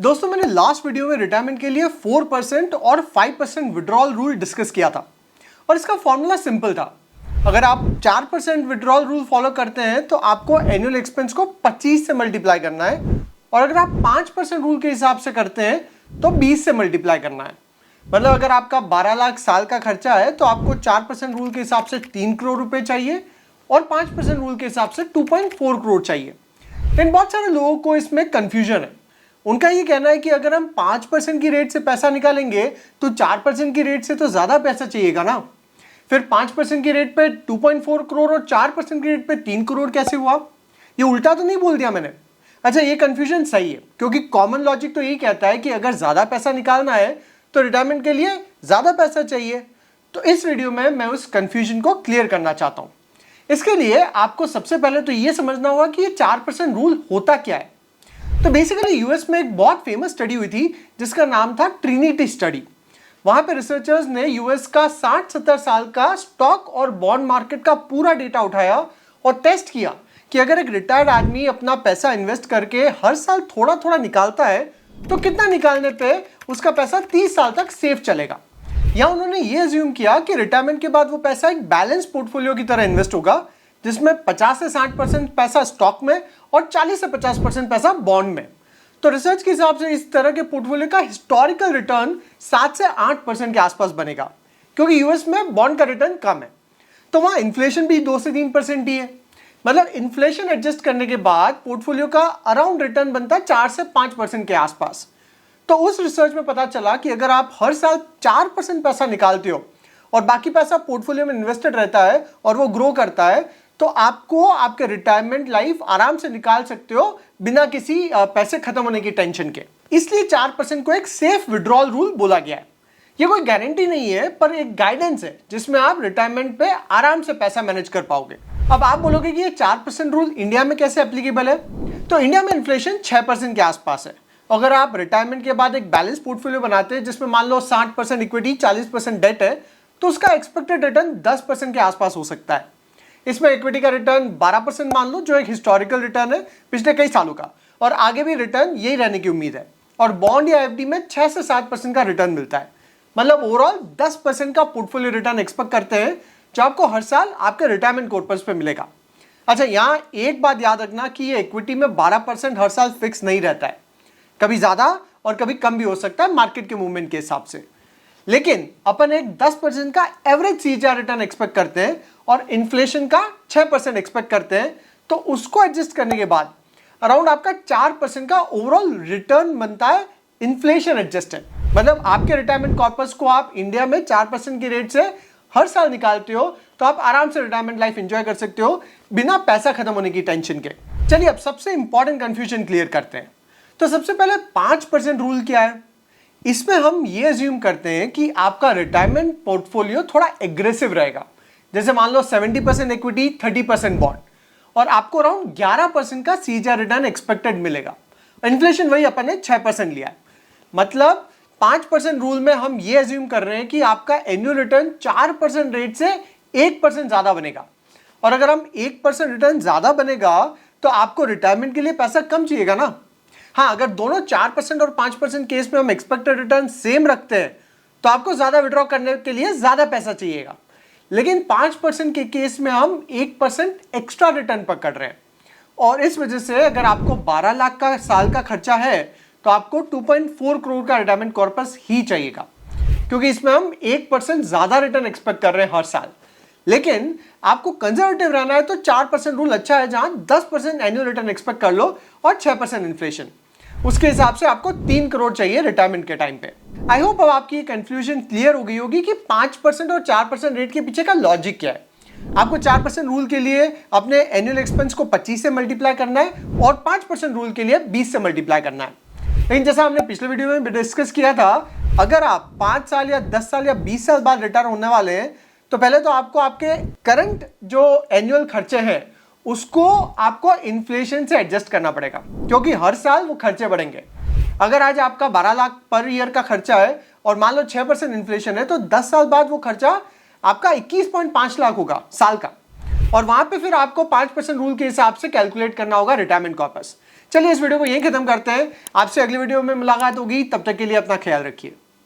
दोस्तों मैंने last video में रिटायरमेंट के लिए 4% और 5% विड्रॉल रूल डिस्कस किया था और इसका फॉर्मूला सिंपल था। अगर आप 4% विड्रॉल रूल फॉलो करते हैं तो आपको एनुअल एक्सपेंस को 25 से मल्टीप्लाई करना है और अगर आप 5% रूल के हिसाब से करते हैं तो 20 से मल्टीप्लाई करना है। मतलब अगर आपका 12 लाख साल का खर्चा है तो आपको 4% रूल के हिसाब से 3 करोड़ रुपए चाहिए और 5% रूल के हिसाब से 2.4 करोड़ चाहिए। लेकिन बहुत सारे लोगों को इसमें कंफ्यूजन है। उनका ये कहना है कि अगर हम 5% की रेट से पैसा निकालेंगे तो 4% की रेट से तो ज्यादा पैसा चाहिएगा ना, फिर 5% की रेट पे 2.4 करोड़ और 4% की रेट पे 3 करोड़ कैसे हुआ? ये उल्टा तो नहीं बोल दिया मैंने? अच्छा, ये कंफ्यूजन सही है क्योंकि कॉमन लॉजिक तो यही कहता है कि अगर ज्यादा पैसा निकालना है तो रिटायरमेंट के लिए ज्यादा पैसा चाहिए। तो इस वीडियो में मैं उस कंफ्यूजन को क्लियर करना चाहता हूं। इसके लिए आपको सबसे पहले तो ये समझना होगा कि ये 4% रूल होता क्या है। तो बेसिकली यूएस में एक बहुत फेमस स्टडी हुई थी जिसका नाम था ट्रिनिटी स्टडी। वहां पे रिसर्चर्स ने यूएस का 60-70 साल का स्टॉक और बॉन्ड मार्केट का पूरा डेटा उठाया और टेस्ट किया कि अगर एक रिटायर्ड आदमी अपना पैसा इन्वेस्ट करके हर साल थोड़ा थोड़ा निकालता है तो कितना निकालने पे उसका पैसा 30 साल तक सेफ चलेगा। या उन्होंने ये अज्यूम किया कि रिटायरमेंट के बाद वो पैसा एक बैलेंस पोर्टफोलियो की तरह इन्वेस्ट होगा जिसमें 50 से 60% पैसा स्टॉक में और 40 से 50% पैसा बॉन्ड में। तो रिसर्च के हिसाब से इस तरह के पोर्टफोलियो का हिस्टोरिकल रिटर्न 7 से 8% के आसपास बनेगा क्योंकि यूएस में बॉन्ड का रिटर्न कम है। तो वहां इन्फ्लेशन भी 2 से 3% ही है। मतलब इन्फ्लेशन एडजस्ट करने के बाद पोर्टफोलियो का अराउंड रिटर्न बनता है 4 से 5% के आसपास। तो उस रिसर्च में पता चला कि अगर आप हर साल 4% पैसा निकालते हो और बाकी पैसा पोर्टफोलियो में इन्वेस्टेड रहता है और वो ग्रो करता है तो आपको आपके रिटायरमेंट लाइफ आराम से निकाल सकते हो बिना किसी पैसे खत्म होने की टेंशन के। इसलिए 4% को एक सेफ विड्रॉल रूल बोला गया है। ये कोई गारंटी नहीं है पर एक गाइडेंस है जिसमें आप रिटायरमेंट पे आराम से पैसा मैनेज कर पाओगे। अब आप बोलोगे कि ये 4% रूल इंडिया में कैसे एप्लीकेबल है? तो इंडिया में इन्फ्लेशन 6% के आसपास है। अगर आप रिटायरमेंट के बाद एक बैलेंस पोर्टफोलियो बनाते हैं जिसमें मान लो 60% इक्विटी 40% डेट है तो उसका एक्सपेक्टेड रिटर्न 10% के आसपास हो सकता है। इसमें इक्विटी का रिटर्न 12% मान लो जो एक हिस्टोरिकल रिटर्न है पिछले कई सालों का, और आगे भी रिटर्न यही रहने की उम्मीद है। और बॉन्ड या एफडी में 6 से 7% का रिटर्न मिलता है। मतलब ओवरऑल 10% का पोर्टफोलियो रिटर्न एक्सपेक्ट करते हैं जो आपको हर साल आपके रिटायरमेंट कॉर्पस पे मिलेगा। अच्छा, यहां एक बात याद रखना कि ये इक्विटी में 12% हर साल फिक्स नहीं रहता है, कभी ज्यादा और कभी कम भी हो सकता है मार्केट के मूवमेंट के हिसाब से। लेकिन अपन एक 10% का एवरेज सीजीआर रिटर्न एक्सपेक्ट करते हैं और इन्फ्लेशन का 6% एक्सपेक्ट करते हैं तो उसको एडजस्ट करने के बाद अराउंड आपका 4% का ओवरऑल रिटर्न बनता है इन्फ्लेशन एडजस्टेड। मतलब आपके रिटायरमेंट कॉर्पस को आप इंडिया में 4% की रेट से हर साल निकालते हो तो आप आराम से रिटायरमेंट लाइफ एंजॉय कर सकते हो बिना पैसा खत्म होने की टेंशन के। चलिए अब सबसे इंपॉर्टेंट कंफ्यूजन क्लियर करते हैं। तो सबसे पहले 5% रूल क्या है? इसमें हम ये अज्यूम करते हैं कि आपका रिटायरमेंट पोर्टफोलियो थोड़ा एग्रेसिव रहेगा। जैसे मान लो 70% इक्विटी 30% बॉन्ड और आपको अराउंड 11% का सीजीआर रिटर्न एक्सपेक्टेड मिलेगा। इन्फ्लेशन वही अपन ने 6% लिया है। मतलब 5% रूल में हम ये अज्यूम कर रहे हैं कि आपका एनुअल रिटर्न 4% रेट से 1% ज्यादा बनेगा। और अगर हम 1% रिटर्न ज्यादा बनेगा तो आपको रिटायरमेंट के लिए पैसा कम चाहिएगा ना। हाँ, अगर दोनों 4% और 5% केस में हम एक्सपेक्टेड रिटर्न सेम रखते हैं तो आपको ज्यादा विड्रॉ करने के लिए ज्यादा पैसा चाहिएगा। लेकिन 5% के केस में हम 1% एक्स्ट्रा रिटर्न पकड़ रहे हैं और इस वजह से अगर आपको 12 लाख का साल का खर्चा है तो आपको 2.4 करोड़ का रिटायरमेंट कॉर्पस ही चाहिएगा क्योंकि इसमें हम 1% ज्यादा रिटर्न एक्सपेक्ट कर रहे हैं हर साल। लेकिन आपको कंजर्वेटिव रहना है तो 4% रूल अच्छा है जहां 10% एनुअल रिटर्न एक्सपेक्ट कर लो और 6% इन्फ्लेशन। उसके हिसाब से आपको 3 करोड़ चाहिए रिटायरमेंट के टाइम पे। आई होप अब आपकी कंफ्यूजन क्लियर हो गई होगी कि 5% और 4% रेट के पीछे का लॉजिक क्या है। आपको 4% रूल के लिए अपने एनुअल एक्सपेंस को 25 से मल्टीप्लाई करना है और 5% रूल के लिए 20 से मल्टीप्लाई करना है। लेकिन जैसा हमने पिछले वीडियो में डिस्कस किया था, अगर आप 5 साल या 10 साल या 20 साल बाद रिटायर होने वाले हैं तो पहले तो आपको आपके करंट जो एनुअल खर्चे हैं उसको आपको इन्फ्लेशन से एडजस्ट करना पड़ेगा क्योंकि हर साल वो खर्चे बढ़ेंगे। अगर आज आपका 12 लाख पर ईयर का खर्चा है और मान लो 6% इन्फ्लेशन है तो 10 साल बाद वो खर्चा आपका 21.5 लाख होगा साल का। और वहां पे फिर आपको 5% रूल के हिसाब से कैलकुलेट करना होगा रिटायरमेंट कॉर्पस। चलिए इस वीडियो को यहीं खत्म करते हैं, आपसे अगली वीडियो में मुलाकात होगी, तब तक के लिए अपना ख्याल रखिए।